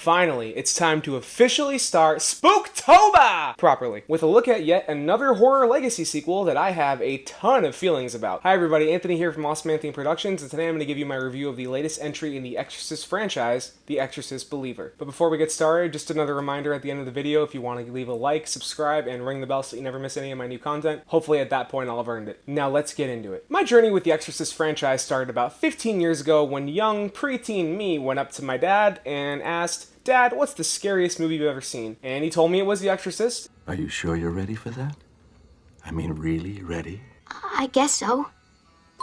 Finally, it's time to officially start Spooktober properly, with a look at yet another horror legacy sequel that I have a ton of feelings about. Hi everybody, Anthony here from Osmanthine Productions, and today I'm going to give you my review of the latest entry in the Exorcist franchise, The Exorcist Believer. But before we get started, just another reminder at the end of the video, if you want to leave a like, subscribe, and ring the bell so you never miss any of my new content. Hopefully at that point I'll have earned it. Now let's get into it. My journey with the Exorcist franchise started about 15 years ago when young, preteen me went up to my dad and asked, "Dad, what's the scariest movie you've ever seen?" And he told me it was The Exorcist. Are you sure you're ready for that? I mean, really ready? I guess so.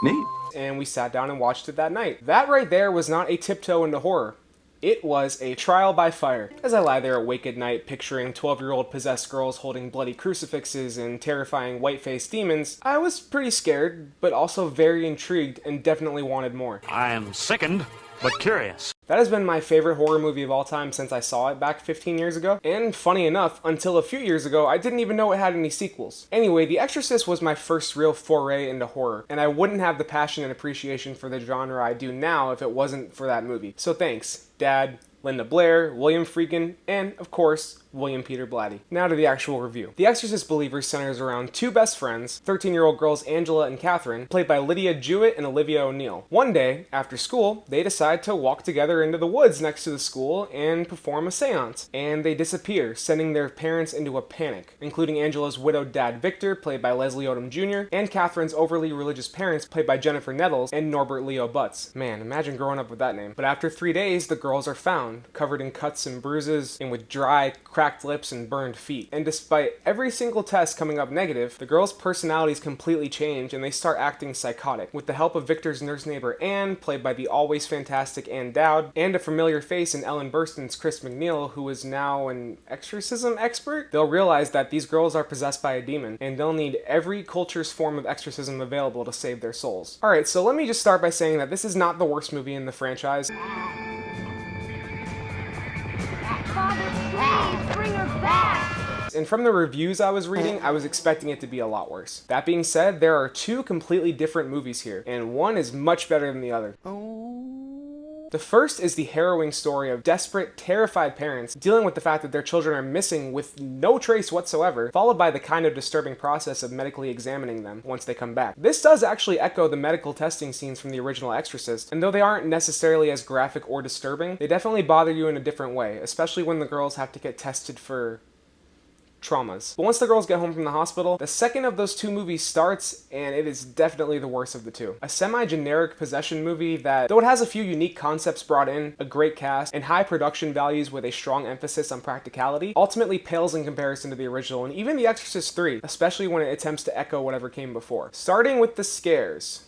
Neat. And we sat down and watched it that night. That right there was not a tiptoe into horror. It was a trial by fire. As I lie there awake at night picturing 12-year-old possessed girls holding bloody crucifixes and terrifying white-faced demons, I was pretty scared, but also very intrigued and definitely wanted more. I am sickened, but curious. That has been my favorite horror movie of all time since I saw it back 15 years ago. And funny enough, until a few years ago, I didn't even know it had any sequels. Anyway, The Exorcist was my first real foray into horror, and I wouldn't have the passion and appreciation for the genre I do now if it wasn't for that movie. So thanks, Dad, Linda Blair, William Friedkin, and, of course, William Peter Blatty. Now to the actual review. The Exorcist Believer centers around two best friends, 13-year-old girls Angela and Catherine, played by Lydia Jewett and Olivia O'Neill. One day, after school, they decide to walk together into the woods next to the school and perform a seance. And they disappear, sending their parents into a panic, including Angela's widowed dad Victor, played by Leslie Odom Jr., and Catherine's overly religious parents, played by Jennifer Nettles and Norbert Leo Butz. Man, imagine growing up with that name. But after 3 days, the girls are found, covered in cuts and bruises, and with dry, cracked lips and burned feet. And despite every single test coming up negative, the girls' personalities completely change and they start acting psychotic. With the help of Victor's nurse neighbor Anne, played by the always fantastic Ann Dowd, and a familiar face in Ellen Burstyn's Chris McNeil, who is now an exorcism expert, they'll realize that these girls are possessed by a demon, and they'll need every culture's form of exorcism available to save their souls. Alright, so let me just start by saying that this is not the worst movie in the franchise. Father, please bring her back. And from the reviews I was reading, I was expecting it to be a lot worse. That being said, there are two completely different movies here, and one is much better than the other. The first is the harrowing story of desperate, terrified parents dealing with the fact that their children are missing with no trace whatsoever, followed by the kind of disturbing process of medically examining them once they come back. This does actually echo the medical testing scenes from the original Exorcist, and though they aren't necessarily as graphic or disturbing, they definitely bother you in a different way, especially when the girls have to get tested for traumas. But once the girls get home from the hospital, the second of those two movies starts, and it is definitely the worst of the two. A semi-generic possession movie that, though it has a few unique concepts brought in, a great cast, and high production values with a strong emphasis on practicality, ultimately pales in comparison to the original, and even The Exorcist 3, especially when it attempts to echo whatever came before. Starting with the scares.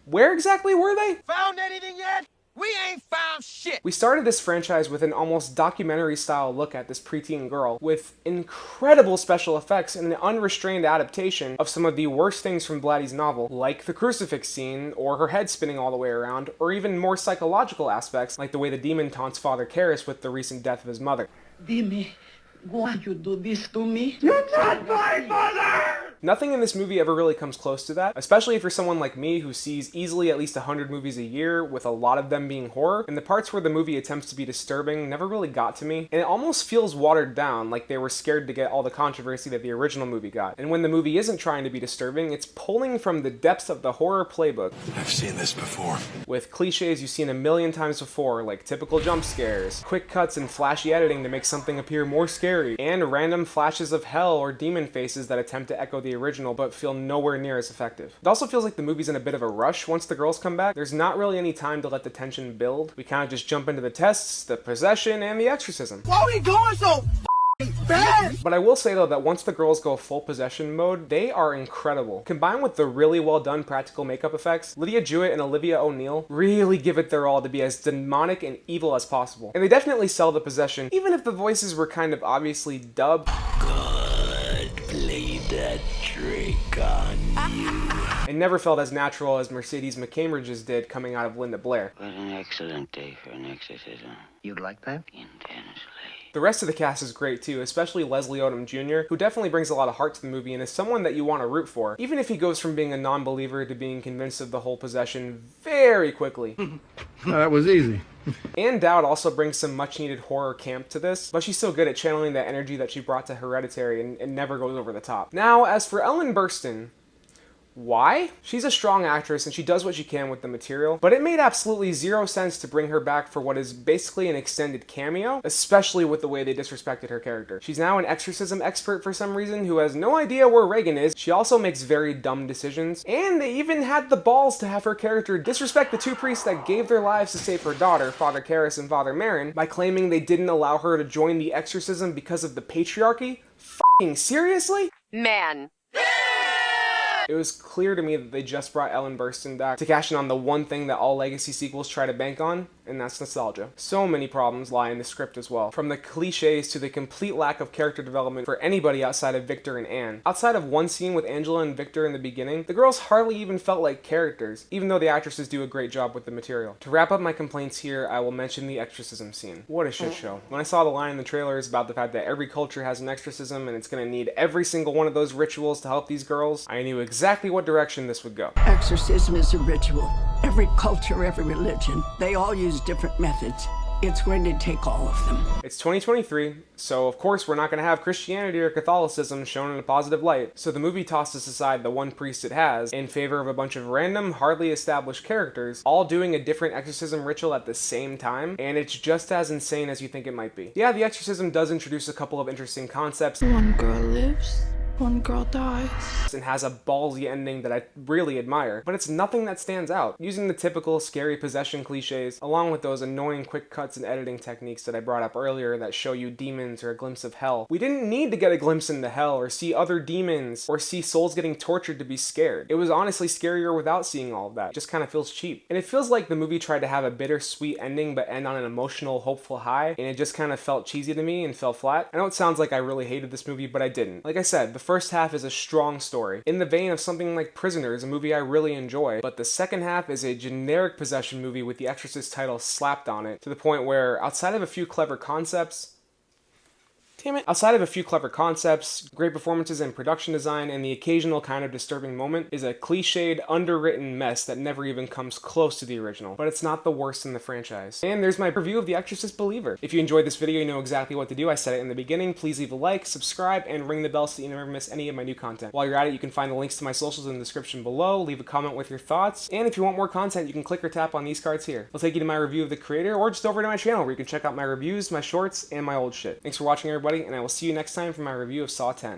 Where exactly were they? Found anything yet? We ain't found shit! We started this franchise with an almost documentary-style look at this preteen girl, with incredible special effects and an unrestrained adaptation of some of the worst things from Blatty's novel, like the crucifix scene, or her head spinning all the way around, or even more psychological aspects, like the way the demon taunts Father Karras with the recent death of his mother. Dime, why you do this to me? You're not my mother! Nothing in this movie ever really comes close to that, especially if you're someone like me who sees easily at least 100 movies a year, with a lot of them being horror, and the parts where the movie attempts to be disturbing never really got to me, and it almost feels watered down, like they were scared to get all the controversy that the original movie got. And when the movie isn't trying to be disturbing, it's pulling from the depths of the horror playbook. I've seen this before. With cliches you've seen a million times before, like typical jump scares, quick cuts and flashy editing to make something appear more scary, and random flashes of hell or demon faces that attempt to echo the original but feel nowhere near as effective. It also feels like the movie's in a bit of a rush once the girls come back. There's not really any time to let the tension build. We kind of just jump into the tests, the possession, and the exorcism. Why are we going so bad? But I will say though that once the girls go full possession mode, they are incredible. Combined with the really well done practical makeup effects, Lydia Jewett and Olivia O'Neill really give it their all to be as demonic and evil as possible. And they definitely sell the possession, even if the voices were kind of obviously dubbed. Good, play that trick on you. It never felt as natural as Mercedes McCambridge's did coming out of Linda Blair. What an excellent day for an exorcism. You'd like that? Intensely. The rest of the cast is great too, especially Leslie Odom Jr., who definitely brings a lot of heart to the movie and is someone that you want to root for, even if he goes from being a non-believer to being convinced of the whole possession very quickly. That was easy. Ann Dowd also brings some much-needed horror camp to this, but she's so good at channeling that energy that she brought to Hereditary and never goes over the top. Now, as for Ellen Burstyn, why? She's a strong actress and she does what she can with the material, but it made absolutely zero sense to bring her back for what is basically an extended cameo, especially with the way they disrespected her character. She's now an exorcism expert for some reason who has no idea where Reagan is. She also makes very dumb decisions, and they even had the balls to have her character disrespect the two priests that gave their lives to save her daughter, Father Karras and Father Marin, by claiming they didn't allow her to join the exorcism because of the patriarchy. F***ing seriously? Man. It was clear to me that they just brought Ellen Burstyn back to cash in on the one thing that all legacy sequels try to bank on, and that's nostalgia. So many problems lie in the script as well, from the cliches to the complete lack of character development for anybody outside of Victor and Anne. Outside of one scene with Angela and Victor in the beginning, the girls hardly even felt like characters, even though the actresses do a great job with the material. To wrap up my complaints here, I will mention the exorcism scene. What a shit show. When I saw the line in the trailers about the fact that every culture has an exorcism and it's gonna need every single one of those rituals to help these girls, I knew exactly what direction this would go. Exorcism is a ritual. Every culture, every religion, they all use different methods. It's going to take all of them. It's 2023, so of course we're not going to have Christianity or Catholicism shown in a positive light, so the movie tosses aside the one priest it has in favor of a bunch of random, hardly established characters, all doing a different exorcism ritual at the same time, and it's just as insane as you think it might be. Yeah, the exorcism does introduce a couple of interesting concepts. One girl lives, one girl dies. And has a ballsy ending that I really admire, but it's nothing that stands out. Using the typical scary possession cliches, along with those annoying quick cuts and editing techniques that I brought up earlier that show you demons or a glimpse of hell. We didn't need to get a glimpse into hell or see other demons or see souls getting tortured to be scared. It was honestly scarier without seeing all of that. It just kind of feels cheap. And it feels like the movie tried to have a bittersweet ending but end on an emotional, hopeful high, and it just kind of felt cheesy to me and fell flat. I know it sounds like I really hated this movie, but I didn't. Like I said, the first half is a strong story, in the vein of something like Prisoners, a movie I really enjoy, but the second half is a generic possession movie with the Exorcist title slapped on it, to the point where, outside of a few clever concepts, great performances and production design, and the occasional kind of disturbing moment, is a cliched, underwritten mess that never even comes close to the original. But it's not the worst in the franchise. And there's my review of The Exorcist Believer. If you enjoyed this video, you know exactly what to do. I said it in the beginning. Please leave a like, subscribe, and ring the bell so you never miss any of my new content. While you're at it, you can find the links to my socials in the description below. Leave a comment with your thoughts. And if you want more content, you can click or tap on these cards here. It'll take you to my review of the creator, or just over to my channel where you can check out my reviews, my shorts, and my old shit. Thanks for watching, everybody, and I will see you next time for my review of Saw 10.